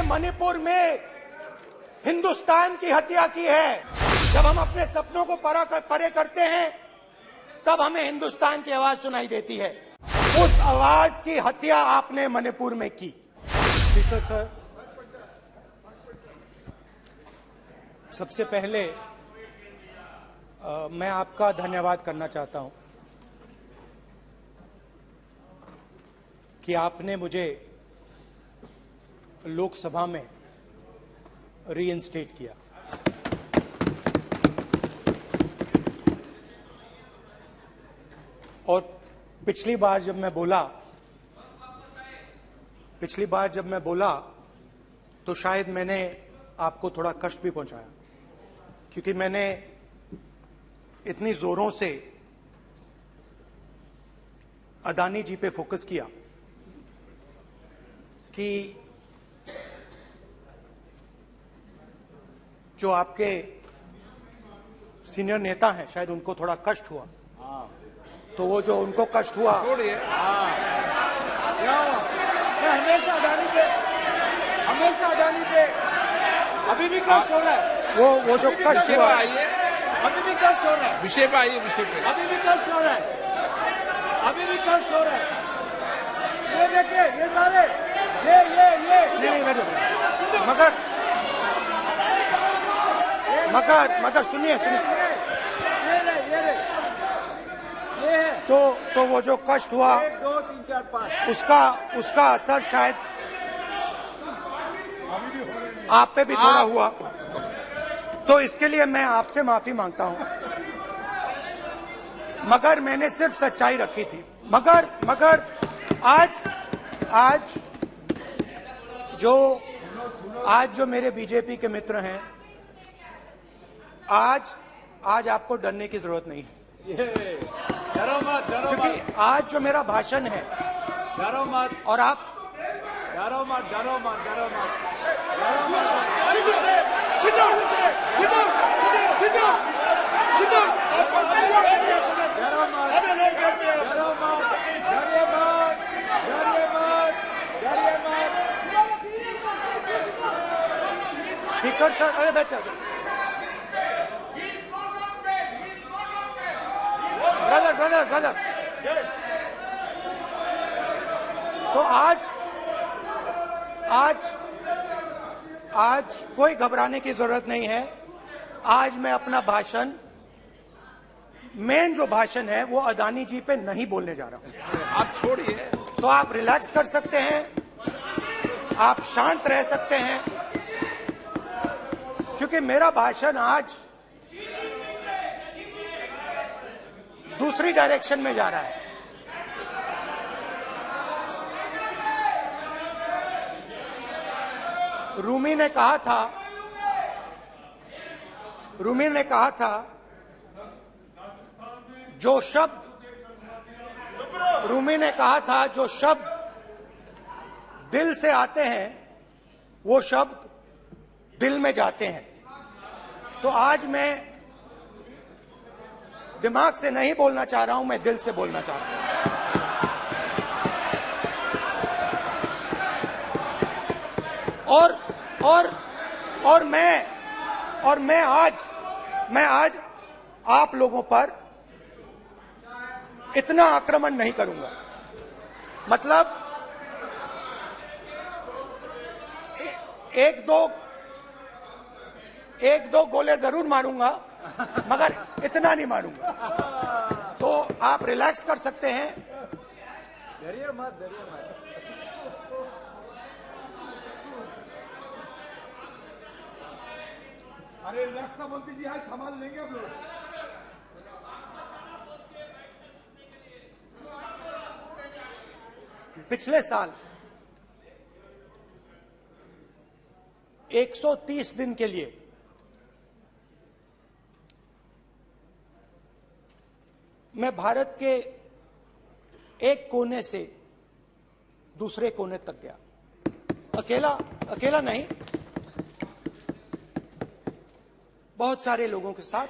मणिपुर में हिंदुस्तान की हत्या की है। जब हम अपने सपनों को परे करते हैं तब हमें हिंदुस्तान की आवाज सुनाई देती है। उस आवाज की हत्या आपने मणिपुर में की। स्पीकर सर, सबसे पहले मैं आपका धन्यवाद करना चाहता हूं कि आपने मुझे लोकसभा में रीइंस्टेट किया। और पिछली बार जब मैं बोला तो शायद मैंने आपको थोड़ा कष्ट भी पहुंचाया, क्योंकि मैंने इतनी जोरों से अदानी जी पे फोकस किया कि जो आपके सीनियर नेता हैं शायद उनको थोड़ा कष्ट हुआ। तो वो जो उनको कष्ट हुआ, हमेशा अदानी पे अभी भी कष्ट हो रहा है। वो जो कष्ट हुआ, अभी भी कष्ट हो रहा है। विषय पे आइए, विषय पे। अभी भी कष्ट हो रहा है, अभी भी कष्ट हो रहा है। ये देखिए, ये सारे नहीं मगर सुनिए ये है। तो वो जो कष्ट हुआ 1 2 3 4 5 उसका असर शायद आप पे भी थोड़ा हुआ। तो इसके लिए मैं आपसे माफी मांगता हूं, मगर मैंने सिर्फ सच्चाई रखी थी। मगर आज जो मेरे बीजेपी के मित्र हैं, आज आपको डरने की जरूरत नहीं है। डरो मत, क्योंकि आज जो मेरा भाषण है, डरो मत, और आप डरो मत। स्पीकर सर, अरे बैठो ब्रदर। तो आज कोई घबराने की जरूरत नहीं है। आज मैं अपना भाषण, मेन जो भाषण है वो अदानी जी पे नहीं बोलने जा रहा हूं। आप छोड़िए, तो आप रिलैक्स कर सकते हैं, आप शांत रह सकते हैं, क्योंकि मेरा भाषण आज दूसरी डायरेक्शन में जा रहा है। रूमी ने कहा था जो शब्द दिल से आते हैं वो शब्द दिल में जाते हैं। तो आज मैं दिमाग से नहीं बोलना चाह रहा हूं, मैं दिल से बोलना चाह रहा हूं। और मैं आज आप लोगों पर इतना आक्रमण नहीं करूंगा। मतलब एक दो गोले जरूर मारूंगा, मगर इतना नहीं मारूंगा। तो आप रिलैक्स कर सकते हैं। डरिए मत। अरे रक्षा मंत्री जी आज संभाल लेंगे आप लोग। पिछले साल 130 दिन के लिए मैं भारत के एक कोने से दूसरे कोने तक गया। अकेला नहीं, बहुत सारे लोगों के साथ।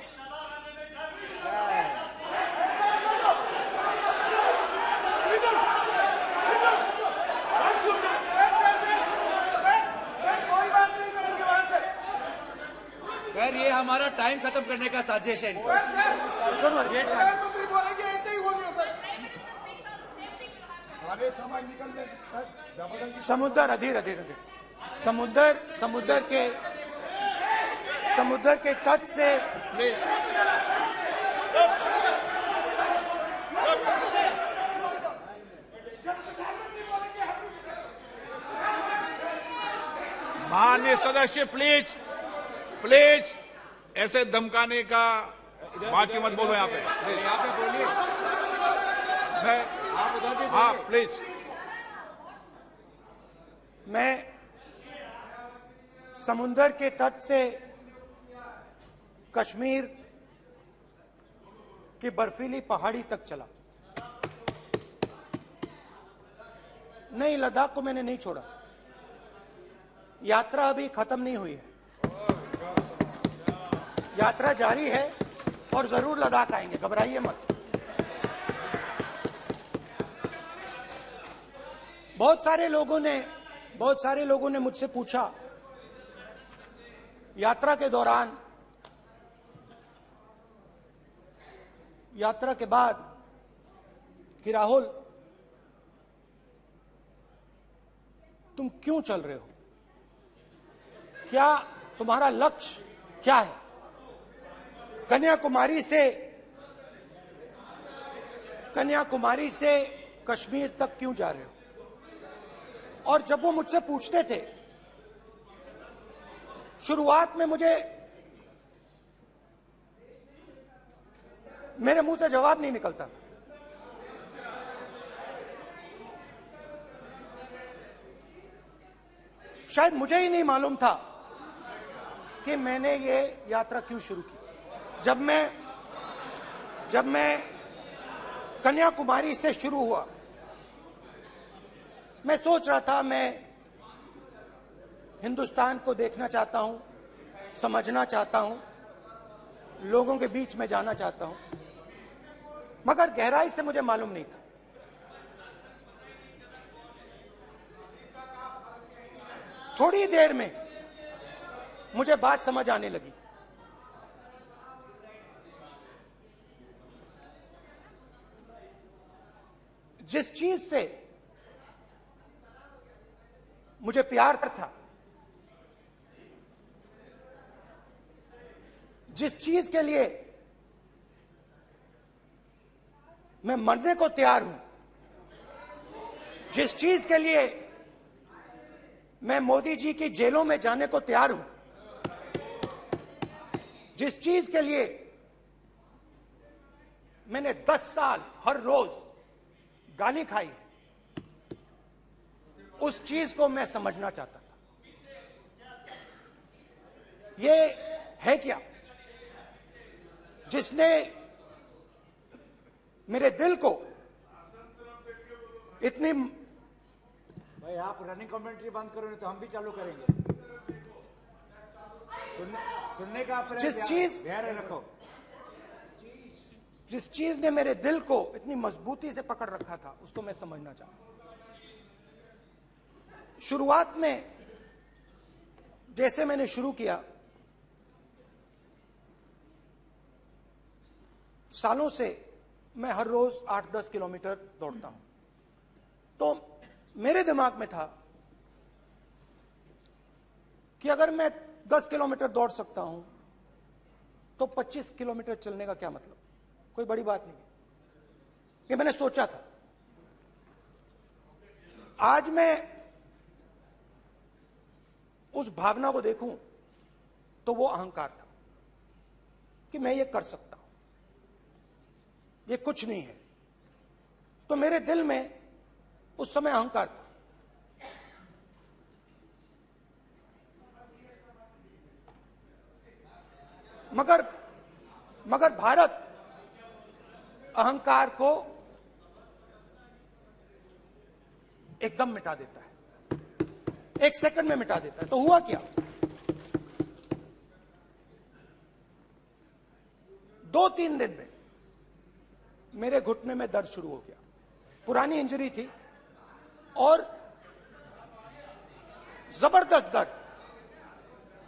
सर ये हमारा टाइम खत्म करने का साजिश है इनका। प्रधानमंत्री बोलेंगे ऐसे ही होंगे सर। सारे समाज निकल जाएंगे। समुद्र अधीर अधीर अधीर समुद्र के तट से माननीय सदस्य प्लीज प्लीज ऐसे धमकाने का बात की मत बोलो यहाँ पे। यहाँ पे बोलिए, आप उधर भी हाँ बोलिए। प्लीज। मैं समुद्र के तट से कश्मीर की बर्फीली पहाड़ी तक चला। नहीं, लद्दाख को मैंने नहीं छोड़ा। यात्रा अभी खत्म नहीं हुई है, यात्रा जारी है और जरूर लद्दाख आएंगे, घबराइए मत। बहुत सारे लोगों ने मुझसे पूछा यात्रा के दौरान, यात्रा के बाद कि राहुल तुम क्यों चल रहे हो, क्या तुम्हारा लक्ष्य क्या है, कन्याकुमारी से कश्मीर तक क्यों जा रहे हो। और जब वो मुझसे पूछते थे, शुरुआत में मेरे मुंह से जवाब नहीं निकलता। शायद मुझे ही नहीं मालूम था कि मैंने ये यात्रा क्यों शुरू की। जब मैं कन्याकुमारी से शुरू हुआ, मैं सोच रहा था मैं हिंदुस्तान को देखना चाहता हूं, समझना चाहता हूं, लोगों के बीच में जाना चाहता हूं, मगर गहराई से मुझे मालूम नहीं था। थोड़ी देर में मुझे बात समझ आने लगी। जिस चीज से मुझे प्यार था, जिस चीज के लिए मैं मरने को तैयार हूं, जिस चीज के लिए मैं मोदी जी की जेलों में जाने को तैयार हूं, जिस चीज के लिए मैंने 10 साल हर रोज गाली खाई, उस चीज को मैं समझना चाहता था। ये है क्या जिसने मेरे दिल को इतनी। भाई आप रनिंग कमेंट्री बंद करो नहीं तो हम भी चालू करेंगे। सुनने का अपना धैर्य रखो। जिस चीज ने मेरे दिल को इतनी मजबूती से पकड़ रखा था, उसको मैं समझना चाहता। शुरुआत में जैसे मैंने शुरू किया, सालों से मैं हर रोज 8-10 किलोमीटर दौड़ता हूं, तो मेरे दिमाग में था कि अगर मैं 10 किलोमीटर दौड़ सकता हूं तो 25 किलोमीटर चलने का क्या मतलब, कोई बड़ी बात नहीं। ये मैंने सोचा था। आज मैं उस भावना को देखूं तो वो अहंकार था कि मैं ये कर सकता हूं, ये कुछ नहीं है। तो मेरे दिल में उस समय अहंकार था। मगर भारत अहंकार को एकदम मिटा देता है, 1 सेकंड में मिटा देता है। तो हुआ क्या, 2-3 दिन में मेरे घुटने में दर्द शुरू हो गया। पुरानी इंजरी थी और जबरदस्त दर्द।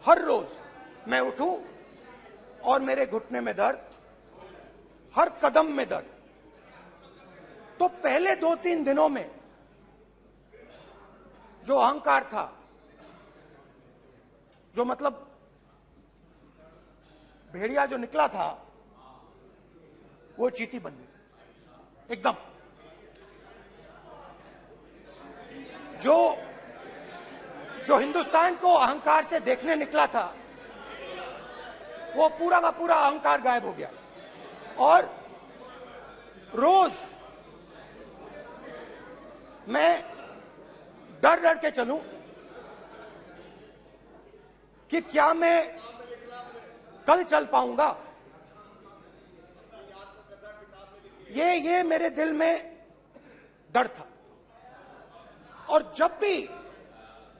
हर रोज मैं उठूं, और मेरे घुटने में दर्द, हर कदम में दर्द। तो पहले 2-3 दिनों में जो अहंकार था, जो मतलब भेड़िया जो निकला था, वो चींटी बन गई एकदम। जो हिंदुस्तान को अहंकार से देखने निकला था, वो पूरा का पूरा अहंकार गायब हो गया। और रोज मैं डर डर के चलूं कि क्या मैं कल चल पाऊंगा। ये मेरे दिल में डर था। और जब भी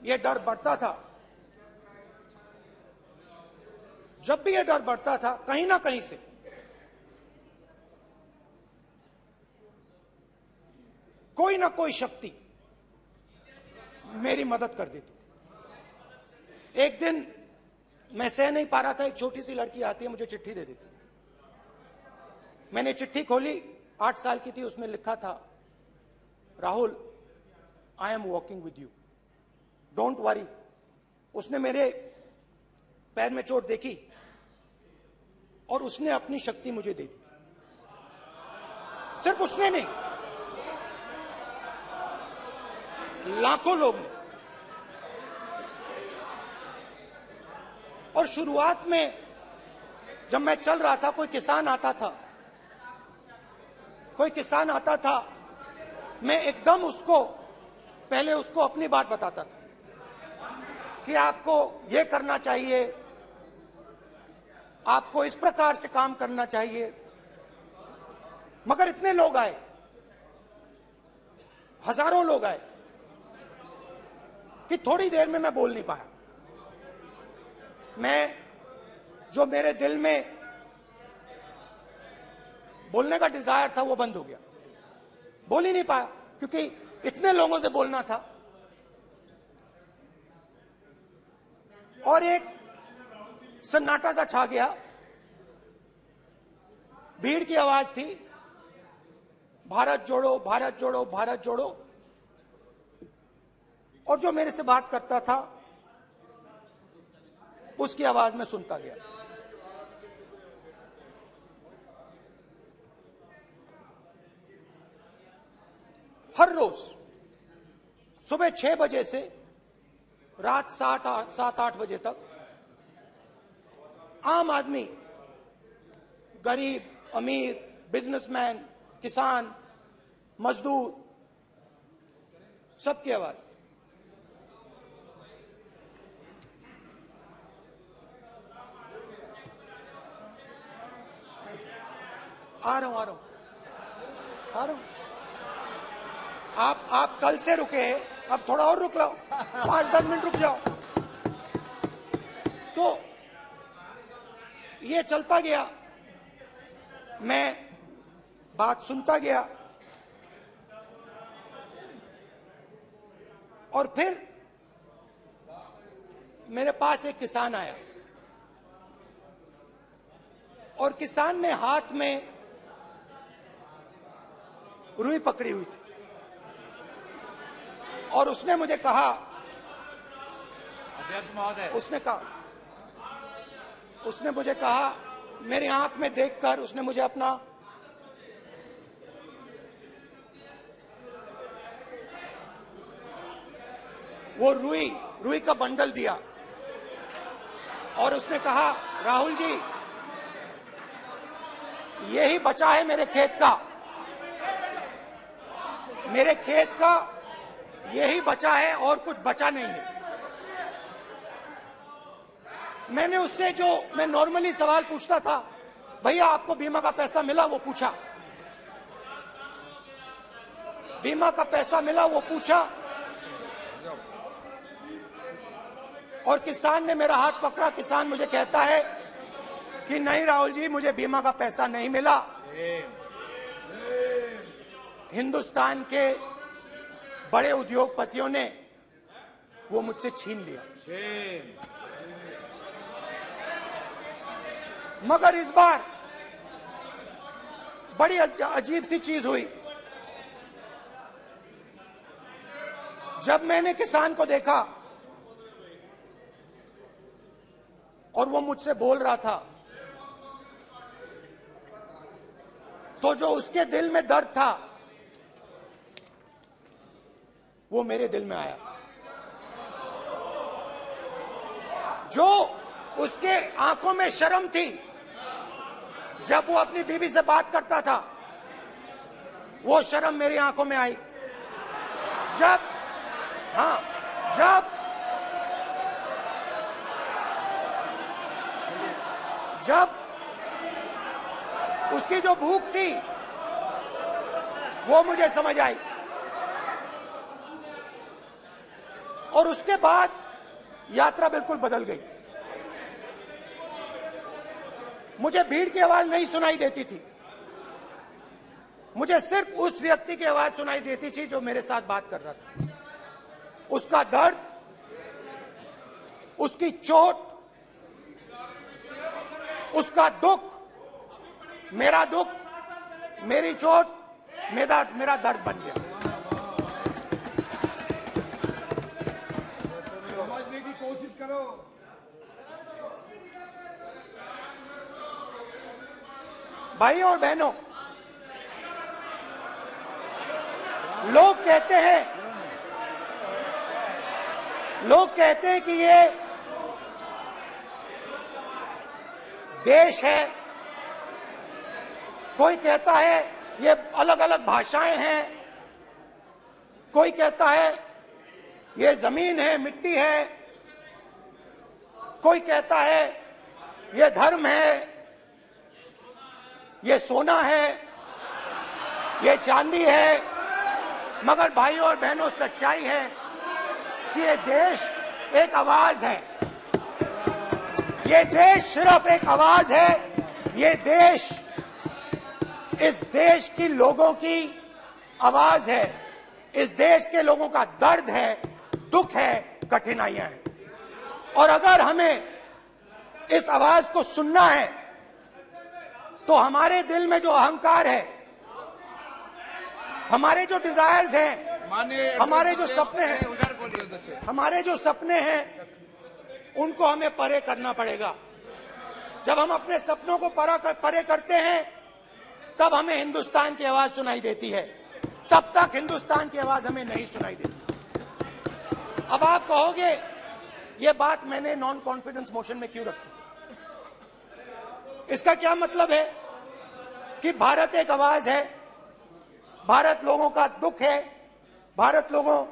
ये डर बढ़ता था, कहीं ना कहीं से कोई ना कोई शक्ति मेरी मदद कर देती। एक दिन मैं सह नहीं पा रहा था, एक छोटी सी लड़की आती है, मुझे चिट्ठी दे देती। मैंने चिट्ठी खोली, 8 साल की थी, उसमें लिखा था, Rahul, I am walking with you, don't worry. उसने मेरे पैर में चोट देखी और उसने अपनी शक्ति मुझे दे दी। सिर्फ उसने नहीं, लाखों लोग ने। और शुरुआत में जब मैं चल रहा था, कोई किसान आता था, मैं एकदम पहले उसको अपनी बात बताता था कि आपको ये करना चाहिए, आपको इस प्रकार से काम करना चाहिए। मगर इतने लोग आए, हजारों लोग आए, कि थोड़ी देर में मैं बोल नहीं पाया। जो मेरे दिल में बोलने का डिजायर था, वो बंद हो गया। बोल ही नहीं पाया, क्योंकि इतने लोगों से बोलना था। और एक सन्नाटा सा छा गया, भीड़ की आवाज थी, भारत जोड़ो, भारत जोड़ो, भारत जोड़ो। और जो मेरे से बात करता था, उसकी आवाज में सुनता गया। हर रोज सुबह 6 बजे से रात 7-8 बजे तक आम आदमी, गरीब, अमीर, बिजनेसमैन, किसान, मजदूर, सबकी आवाज। आ रहा हूं। आप कल से रुके, अब थोड़ा और रुक लो, 5-10 मिनट रुक जाओ। तो ये चलता गया, मैं बात सुनता गया। और फिर मेरे पास एक किसान आया, और किसान ने हाथ में रुई पकड़ी हुई थी, और उसने मुझे कहा, अध्यक्ष महोदय, उसने मुझे कहा, मेरी आंख में देखकर उसने मुझे अपना वो रुई का बंडल दिया, और उसने कहा, राहुल जी, यही बचा है मेरे खेत का यही बचा है, और कुछ बचा नहीं है। मैंने उससे, जो मैं नॉर्मली सवाल पूछता था, भैया आपको बीमा का पैसा मिला, वो पूछा। बीमा का पैसा मिला, वो पूछा। और किसान ने मेरा हाथ पकड़ा। किसान मुझे कहता है कि नहीं राहुल जी, मुझे बीमा का पैसा नहीं मिला, हिंदुस्तान के बड़े उद्योगपतियों ने वो मुझसे छीन लिया। मगर इस बार बड़ी अजीब सी चीज हुई। जब मैंने किसान को देखा और वो मुझसे बोल रहा था, तो जो उसके दिल में दर्द था वो मेरे दिल में आया। जो उसके आंखों में शर्म थी जब वो अपनी बीवी से बात करता था, वो शर्म मेरी आंखों में आई। जब उसकी जो भूख थी वो मुझे समझ आई। और उसके बाद यात्रा बिल्कुल बदल गई। मुझे भीड़ की आवाज नहीं सुनाई देती थी, मुझे सिर्फ उस व्यक्ति की आवाज सुनाई देती थी जो मेरे साथ बात कर रहा था। उसका दर्द, उसकी चोट, उसका दुख, मेरा दुख, मेरी चोट, मेरा दर्द बन गया। समझने की कोशिश करो। भाइयों और बहनों, लोग कहते हैं कि ये देश है, कोई कहता है ये अलग अलग भाषाएं हैं, कोई कहता है ये जमीन है, मिट्टी है, कोई कहता है ये धर्म है, ये सोना है, ये चांदी है। मगर भाइयों और बहनों, सच्चाई है कि ये देश एक आवाज है। ये देश सिर्फ एक आवाज है। ये देश, इस देश की लोगों की आवाज है। इस देश के लोगों का दर्द है, दुख है, कठिनाइयां हैं। और अगर हमें इस आवाज को सुनना है तो हमारे दिल में जो अहंकार है, हमारे जो डिजायर्स हैं, हमारे जो सपने हैं, उनको हमें परे करना पड़ेगा। जब हम अपने सपनों को परे करते हैं तब हमें हिंदुस्तान की आवाज सुनाई देती है, तब तक हिंदुस्तान की आवाज हमें नहीं सुनाई देती। अब आप कहोगे ये बात मैंने नॉन कॉन्फिडेंस मोशन में क्यों रखी? इसका क्या मतलब है कि भारत एक आवाज है, भारत लोगों का दुख है, भारत लोगों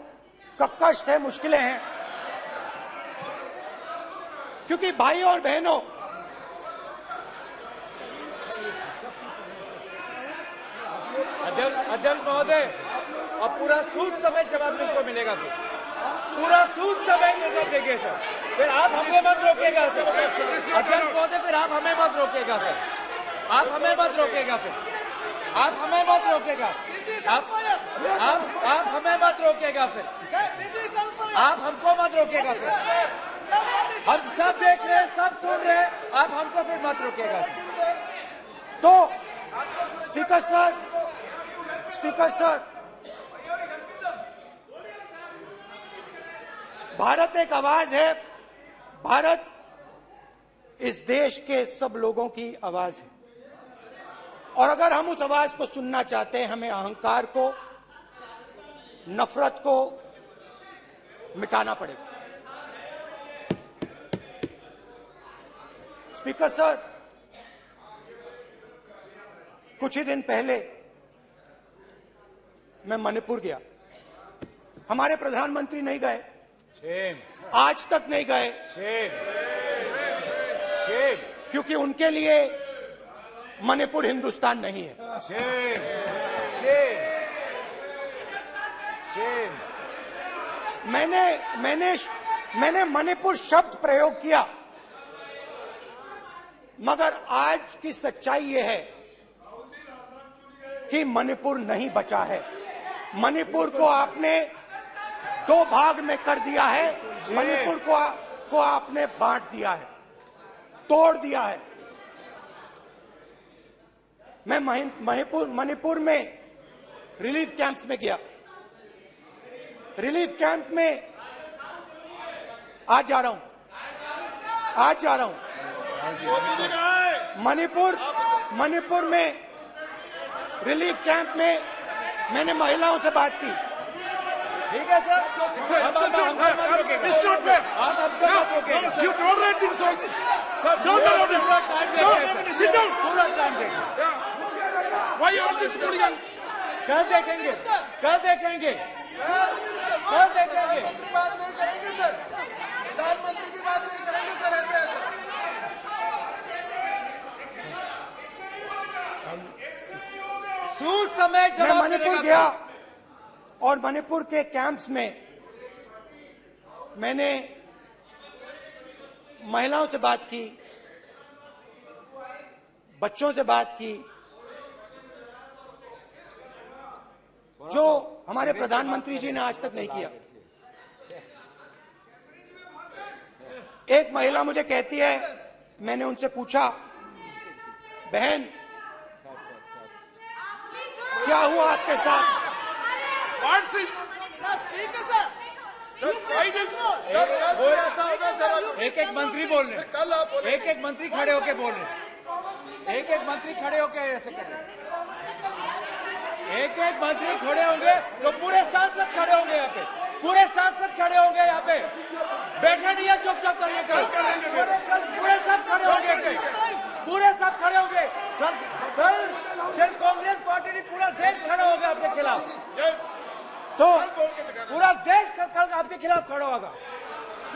का कष्ट है, मुश्किलें हैं। क्योंकि भाइयों और बहनों, अध्यक्ष महोदय, अब पूरा सूद समय जवाब को मिलेगा, फिर पूरा सूद समय जवाब देंगे सर। फिर आप हमें मत रोकेगा सर। अध्यक्ष महोदय, फिर आप हमें मत रोकेगा सर। आप हमें मत रोकेगा, फिर आप हमें मत रोकेगा। आप हमें मत रोकेगा, फिर आप हमको मत रोकेगा सर। हम सब देख रहे हैं, सब सुन रहे हैं, आप हमको फिर मत रोकेगा सर। तो स्पीकर सर, भारत एक आवाज है। भारत इस देश के सब लोगों की आवाज है। और अगर हम उस आवाज को सुनना चाहते हैं, हमें अहंकार को, नफरत को मिटाना पड़ेगा। स्पीकर सर, कुछ ही दिन पहले मैं मणिपुर गया। हमारे प्रधानमंत्री नहीं गए, आज तक नहीं गए, क्योंकि उनके लिए मणिपुर हिंदुस्तान नहीं है। मैंने मणिपुर शब्द प्रयोग किया, मगर आज की सच्चाई यह है कि मणिपुर नहीं बचा है। मणिपुर को आपने दो भाग में कर दिया है। मणिपुर को आपने बांट दिया है, तोड़ दिया है। मैं मणिपुर में रिलीफ कैंप्स में गया। रिलीफ कैंप में आज जा रहा हूं मणिपुर में रिलीफ कैंप में मैंने महिलाओं से बात की। ठीक है सर, अब आप रोकेगा। It's not fair. आप अब तक आप रोकेगा। You tolerate insults. Sir, don't allow this. Sit down. पूरा टाइम देंगे। Why you all this hooligan? कल देखेंगे। बात नहीं करेंगे सर, प्रधानमंत्री की बात नहीं करेंगे सर ऐसे। सूद समय मैं जवाब मणिपुर मिलेगा। गया और मणिपुर के कैंप्स में मैंने महिलाओं से बात की, बच्चों से बात की, जो हमारे प्रधानमंत्री जी ने आज तक नहीं किया। एक महिला मुझे कहती है, मैंने उनसे पूछा, बहन क्या हुआ आपके साथ? What's this? एक एक मंत्री बोल रहे हैं। कल आप बोले एक एक मंत्री खड़े होके बोल रहे हैं। एक एक मंत्री खड़े होके ऐसे कर रहे हैं। एक एक मंत्री खड़े होंगे तो पूरे सांसद खड़े होंगे यहाँ पे, पूरे सांसद खड़े होंगे यहाँ पे। बैठे नहीं है, चुपचाप करिए। पूरे सब खड़े होंगे, पूरे सब खड़े होंगे। फिर कांग्रेस पार्टी ने पूरा देश खड़ा होगा आपके खिलाफ। तो पूरा देश कल आपके खिलाफ खड़ा होगा।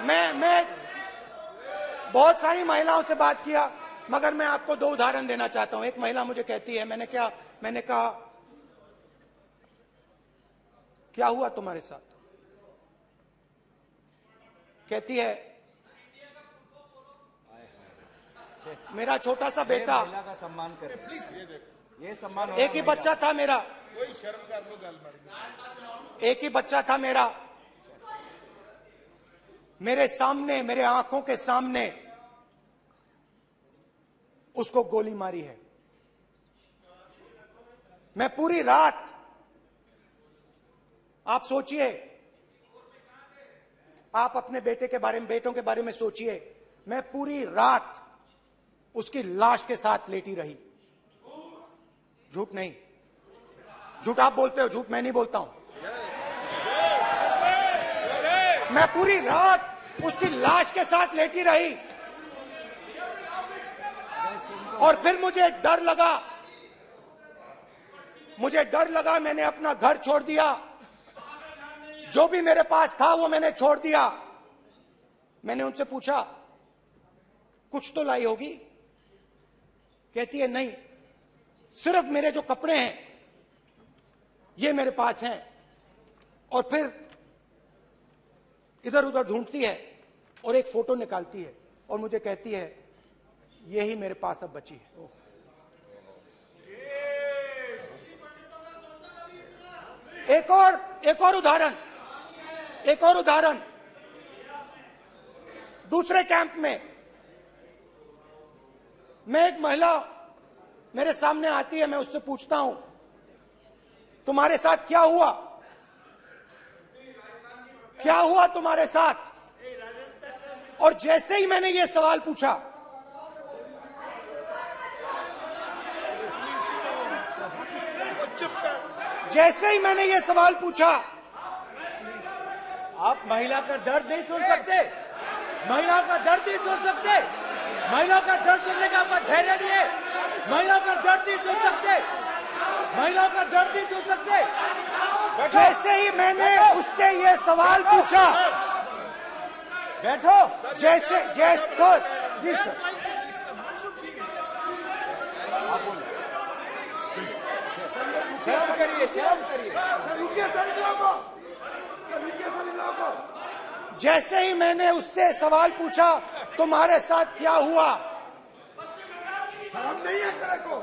मैं बहुत सारी महिलाओं से बात किया, मगर मैं आपको दो उदाहरण देना चाहता हूं। एक महिला मुझे कहती है, मैंने कहा क्या हुआ तुम्हारे साथ? कहती है, मेरा छोटा सा बेटा, महिला का सम्मान करें प्लीज। ये सम्मान एक ही बच्चा था मेरा, कोई शर्म कर लो गल मारी। एक ही बच्चा था मेरा, मेरे सामने, मेरे आंखों के सामने उसको गोली मारी है। मैं पूरी रात, आप सोचिए, आप अपने बेटों के बारे में सोचिए, मैं पूरी रात उसकी लाश के साथ लेटी रही। झूठ नहीं, झूठ आप बोलते हो, झूठ मैं नहीं बोलता हूं। मैं पूरी रात उसकी लाश के साथ लेटी रही और फिर मुझे डर लगा, मैंने अपना घर छोड़ दिया, जो भी मेरे पास था वो मैंने छोड़ दिया। मैंने उनसे पूछा, कुछ तो लाई होगी? कहती है, नहीं, सिर्फ मेरे जो कपड़े हैं ये मेरे पास हैं। और फिर इधर उधर ढूंढती है और एक फोटो निकालती है और मुझे कहती है, यही मेरे पास अब बची है। एक और उदाहरण, दूसरे कैंप में मैं, एक महिला मेरे सामने आती है, मैं उससे पूछता हूं, तुम्हारे साथ क्या हुआ? क्या हुआ तुम्हारे साथ? और जैसे ही मैंने ये सवाल पूछा, आप महिला का दर्द नहीं सुन सकते, महिला का दर्द नहीं सुन सकते, महिला का दर्द सुनने का आपका धैर्य नहीं है। महिला का दर्द नहीं सुन सकते, महिला का दर्द नहीं सुन सकते। जैसे ही मैंने उससे ये सवाल पूछा, बैठो। जैसे सर, जी सर, शर्म करिए, शर्म करिए। जैसे ही मैंने उससे सवाल पूछा, तुम्हारे साथ क्या हुआ? शर्म नहीं है तेरे को?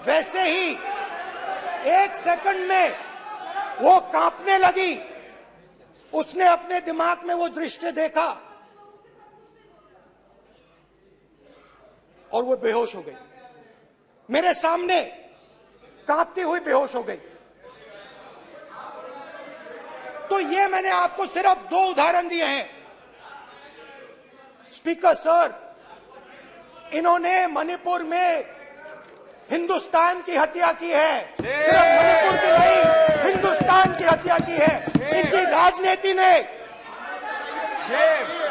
वैसे ही 1 सेकंड में वो कांपने लगी। उसने अपने दिमाग में वो दृश्य देखा और वो बेहोश हो गई मेरे सामने। कांपती हुई बेहोश हो गई। तो ये मैंने आपको सिर्फ 2 उदाहरण दिए हैं। स्पीकर सर, इन्होंने मणिपुर में हिंदुस्तान की हत्या की है, सिर्फ मणिपुर की नहीं, हिंदुस्तान की हत्या की है। इनकी राजनीति ने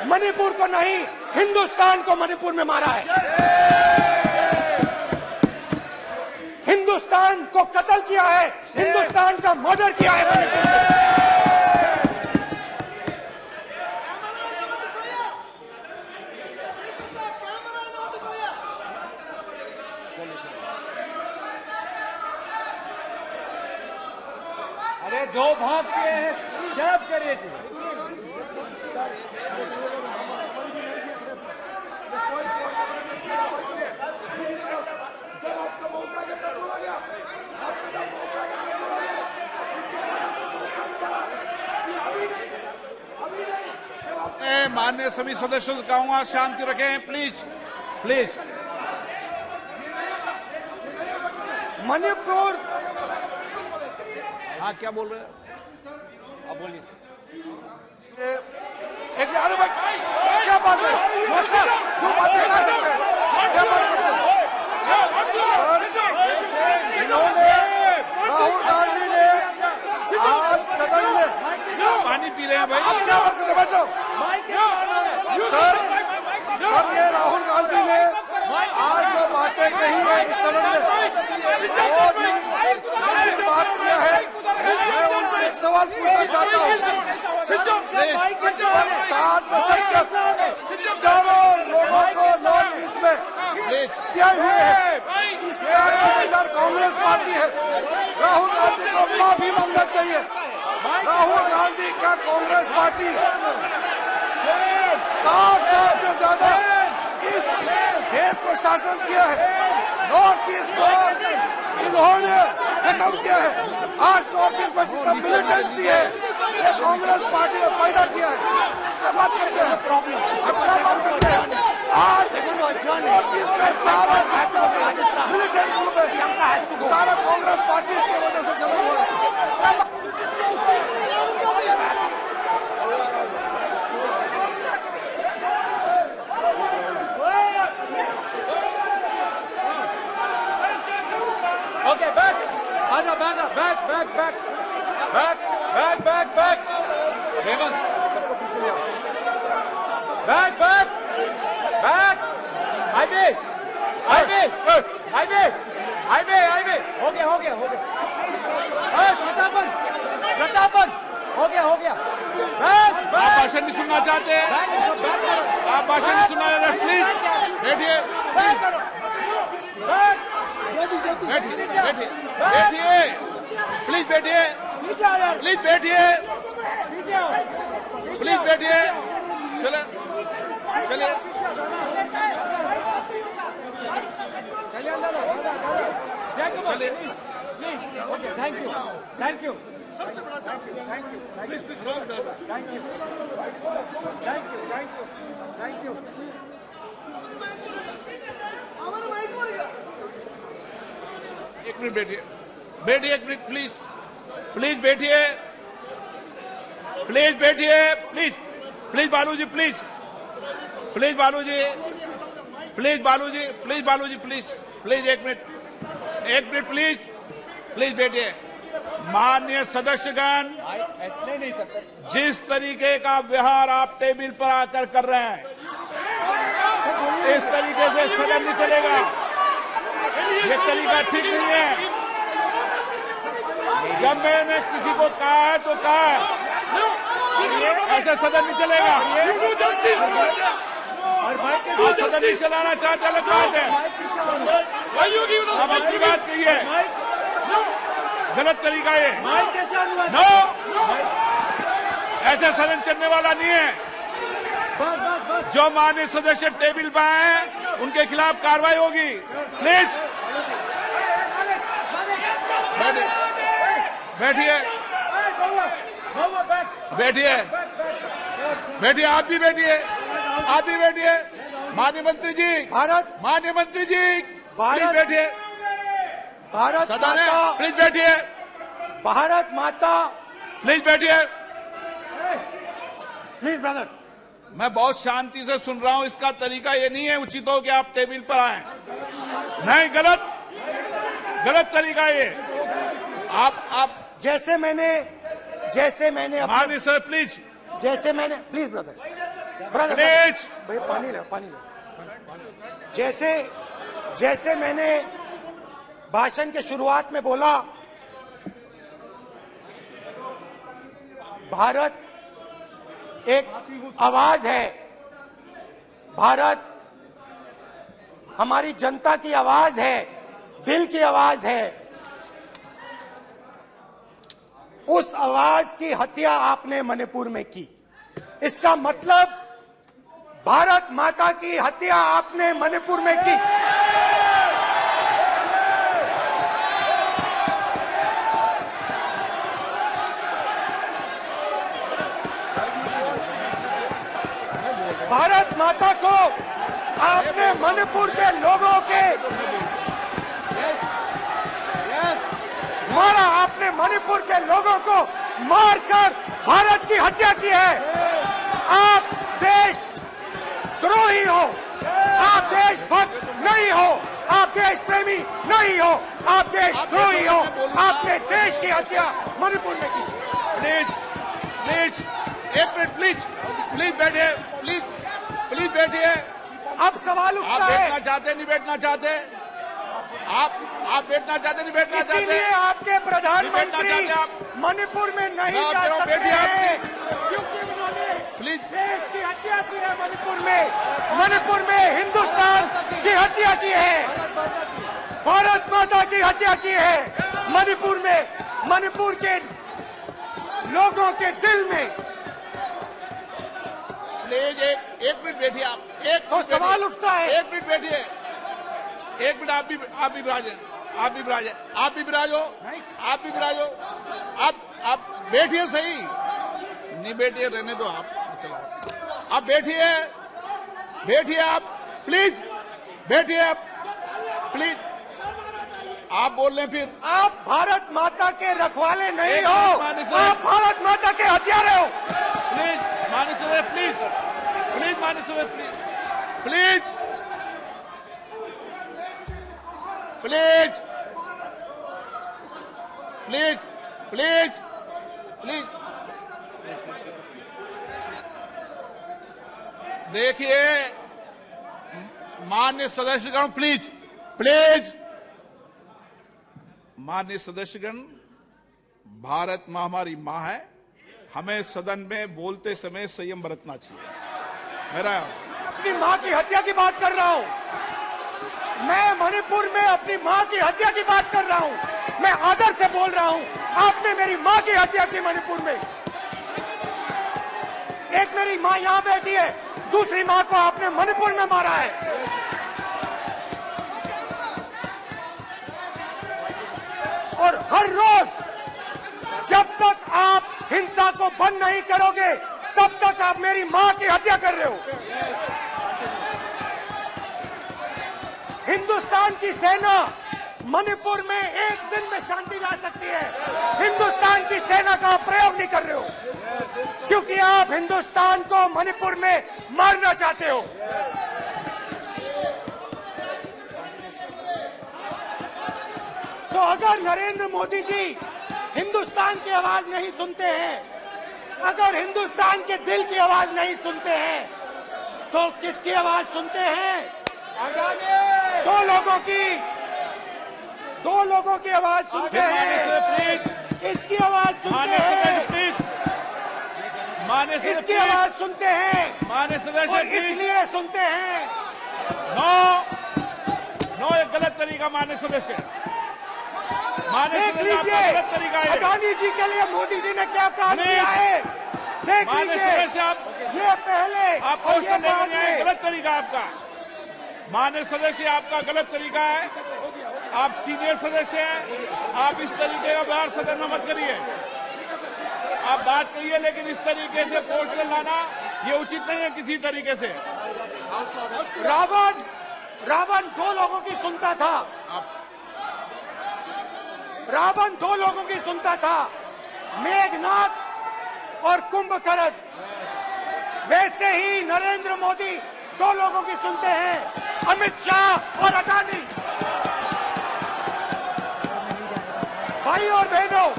मणिपुर को नहीं, हिंदुस्तान को मणिपुर में मारा है। हिंदुस्तान को कत्ल किया है, हिंदुस्तान का मर्डर किया है मणिपुर में। अरे 2 भाग किए हैं, शर्म करिए जी। माननीय सभी सदस्यों से कहूंगा शांति रखें, प्लीज प्लीज। मणिपुर, हाँ क्या बोल रहे हैं? अब बोलिए। एक अरे भाई क्या बात है, क्यों बात नहीं कर सकते, क्या बात करते हैं? इन्होंने राहुल गांधी ने आज सदन में पानी पी रहे हैं भाई। आप क्या बात करते, बैठो सर। सर ये राहुल गांधी ने आज जो बातें कही है इस सदन में, वो जिन बात किया है, मैं उनसे एक सवाल पूछना चाहता हूँ। 7 दशक तक चारों लोगों को नॉर्थ ईस्ट में दिए हुए हैं, इसका जिम्मेदार कांग्रेस पार्टी है। राहुल गांधी को माफी मांगना चाहिए। राहुल गांधी का कांग्रेस पार्टी 7 साल से ज्यादा इस देश को शासन किया है। नॉर्थ ईस्ट को इन्होंने खत्म किया है। आज नॉर्थ ईस्ट में जितना मिलिटेंसी है ये कांग्रेस पार्टी ने पैदा किया है। क्या बात करते हैं, क्या बात करते हैं? आज नॉर्थ ईस्ट में सारा जितना भी मिलिटेंट ग्रुप है सारा कांग्रेस पार्टी की वजह से चला हुआ है। ओके बैक, आजा back back back back back back back back Hemant सबको पीछे ले आओ। Back back back IB IB IB IB IB हो गया हो गया हो गया। प्रतापन प्रतापन हो गया बैक आप बैक भाषण नहीं सुनना चाहते? आप भाषण नहीं सुनना चाहते? प्लीज बैठिए, बैक करो बैक बैठिए बैठिए बैठिए, प्लीज बैठिए, नीचे आ यार, प्लीज बैठिए, नीचे आओ प्लीज बैठिए। चले चलिए, चलिए अंदर चलिए। Please okay thank you thank you सबसे बड़ा thank you please thank you thank you thank you. एक मिनट बैठिए, बैठिए एक मिनट प्लीज, प्लीज बैठिए, प्लीज बैठिए, please please Baluji, please please Baluji, please Baluji, please Baluji, please please एक मिनट प्लीज प्लीज बैठिए। माननीय सदस्यगण, ऐसे नहीं सकते। जिस तरीके का व्यवहार आप टेबल पर आकर कर रहे हैं, इस तरीके से सदन नहीं चलेगा। ये तरीका ठीक नहीं है। जब मैंने किसी को कहा है तो कहा है, ऐसे सदन नहीं चलेगा। आप सदन नहीं चलाना चाहते, अलग बात है। अब अपनी बात कहिए, गलत तरीका ये। नो, ऐसे सदन चलने वाला नहीं है। जो माननीय सदस्य टेबल पर आए उनके खिलाफ कार्रवाई होगी। प्लीज बैठिए बैठिए बैठिए, आप भी बैठिए, आप भी बैठिए। माननीय मंत्री जी, भारत माननीय मंत्री जी, प्लीज भारत बैठिए। भारत सदन है, माता, प्लीज बैठिए, भारत माता, प्लीज बैठिए। Please brother. मैं बहुत शांति से सुन रहा हूं, इसका तरीका ये नहीं है उचित हो कि आप टेबल पर आए। नहीं, गलत तरीका ये। आप जैसे मैंने माननीय sir please please brother please भाई पानी ले। जैसे मैंने भाषण के शुरुआत में बोला, भारत एक आवाज है, भारत हमारी जनता की आवाज है, दिल की आवाज है। उस आवाज की हत्या आपने मणिपुर में की। इसका मतलब भारत माता की हत्या आपने मणिपुर में की। भारत माता को आपने मणिपुर के लोगों के मारा, आपने मणिपुर के लोगों को मारकर भारत की हत्या की है। आप देश द्रोही हो, आप देशभक्त नहीं हो, आप देश प्रेमी नहीं हो, आप देशद्रोही हो। आपने देश की हत्या मणिपुर में की। प्लीज एक मिनट, प्लीज बैठिए, प्लीज बैठिए। अब सवाल आप उठता है, बैठना चाहते नहीं बैठना चाहते? आप बैठना चाहते नहीं बैठना चाहते? इसीलिए आपके प्रधानमंत्री चाहते आप? मणिपुर में नहीं मैं जा कह रहा हूं, सकते बैठिए आप, हैं, क्योंकि उन्होंने प्लीज। देश की हत्या की है। मणिपुर में हिंदुस्तान की हत्या की है, भारत माता की हत्या की है। मणिपुर के लोगों के दिल में। प्लीज एक मिनट बैठिए आप। तो सवाल उठता है, एक मिनट बैठिए, एक मिनट। आप भी विराजो। आप बैठिए, सही नहीं बैठिए, रहने दो आप बैठिए आप, प्लीज बैठिए आप, प्लीज। आप बोल रहे हैं फिर। आप भारत माता के रखवाले नहीं एक हो, मिनट, माननीय सर। आप भारत माता के हत्यारे हो। प्लीज माननीय सदस्य, प्लीज माननीय सदस्य, प्लीज देखिए माननीय सदस्यगण, प्लीज माननीय सदस्यगण, भारत मां हमारी मां है। हमें सदन में बोलते समय संयम बरतना चाहिए। मेरा अपनी मां की हत्या की बात कर रहा हूं। मैं मणिपुर में अपनी मां की हत्या की बात कर रहा हूं। मैं आदर से बोल रहा हूं। आपने मेरी मां की हत्या की मणिपुर में। एक मेरी मां यहां बैठी है, दूसरी मां को आपने मणिपुर में मारा है। और हर रोज जब तक आप हिंसा को बंद नहीं करोगे, तब तक आप मेरी मां की हत्या कर रहे हो। हिंदुस्तान की सेना मणिपुर में एक दिन में शांति ला सकती है। हिंदुस्तान की सेना का प्रयोग नहीं कर रहे हो, क्योंकि आप हिंदुस्तान को मणिपुर में मारना चाहते हो। तो अगर नरेंद्र मोदी जी हिंदुस्तान की आवाज नहीं सुनते हैं, अगर हिंदुस्तान के दिल की आवाज नहीं सुनते हैं, तो किसकी आवाज सुनते हैं? दो लोगों की आवाज सुनते हैं। इसकी आवाज सुनते हैं, इसकी आवाज सुनते हैं, माननीय सदस्य, और इसलिए सुनते हैं। नो, एक गलत तरीका माननीय सदस्य। देख लीजिए अडानी जी के लिए मोदी जी ने क्या काम किया है। देख लीजिए, ये पहले आप क्वेश्चन लेने आए, गलत तरीका आपका। माननीय सदस्य, आपका गलत तरीका है। आप सीनियर सदस्य हैं, आप इस तरीके का व्यवहार सदन में मत करिए। आप बात करिए, लेकिन इस तरीके से क्वेश्चन लाना ये उचित नहीं है किसी तरीके से। रावण दो लोगों की सुनता था। रावण दो लोगों की सुनता था, मेघनाथ और कुंभकर्ण। वैसे ही नरेंद्र मोदी दो लोगों की सुनते हैं, अमित शाह और अडानी। भाई और बहनों,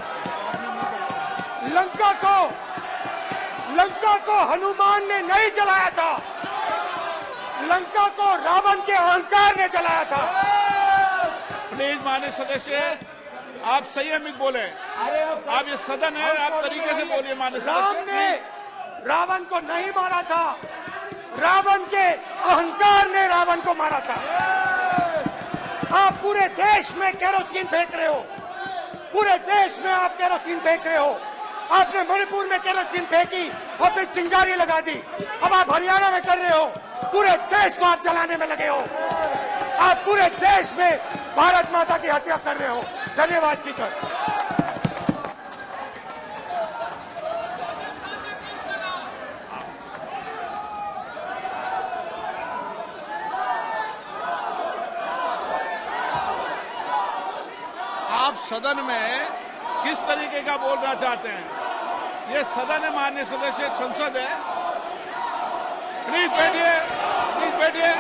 लंका को हनुमान ने नहीं जलाया था, लंका को रावण के अहंकार ने जलाया था। प्लीज माननीय सदस्य, आप संयमित बोले। आप ये सदन है, आप तरीके से बोलिए माननीय राम सदस्य। ने रावण को नहीं मारा था, रावण के अहंकार ने रावण को मारा था। आप पूरे देश में केरोसिन फेंक रहे हो, पूरे देश में आप केरोसिन फेंक रहे हो। आपने मणिपुर में केरोसिन फेंकी, अपनी चिंगारी लगा दी। अब आप हरियाणा में कर रहे हो, पूरे देश को आप जलाने में लगे हो। आप पूरे देश में भारत माता की हत्या कर रहे हो। धन्यवाद स्पीकर। आप सदन में किस तरीके का बोलना चाहते हैं? ये सदन है माननीय सदस्य, संसद है। प्लीज बैठिए, प्लीज बैठिए।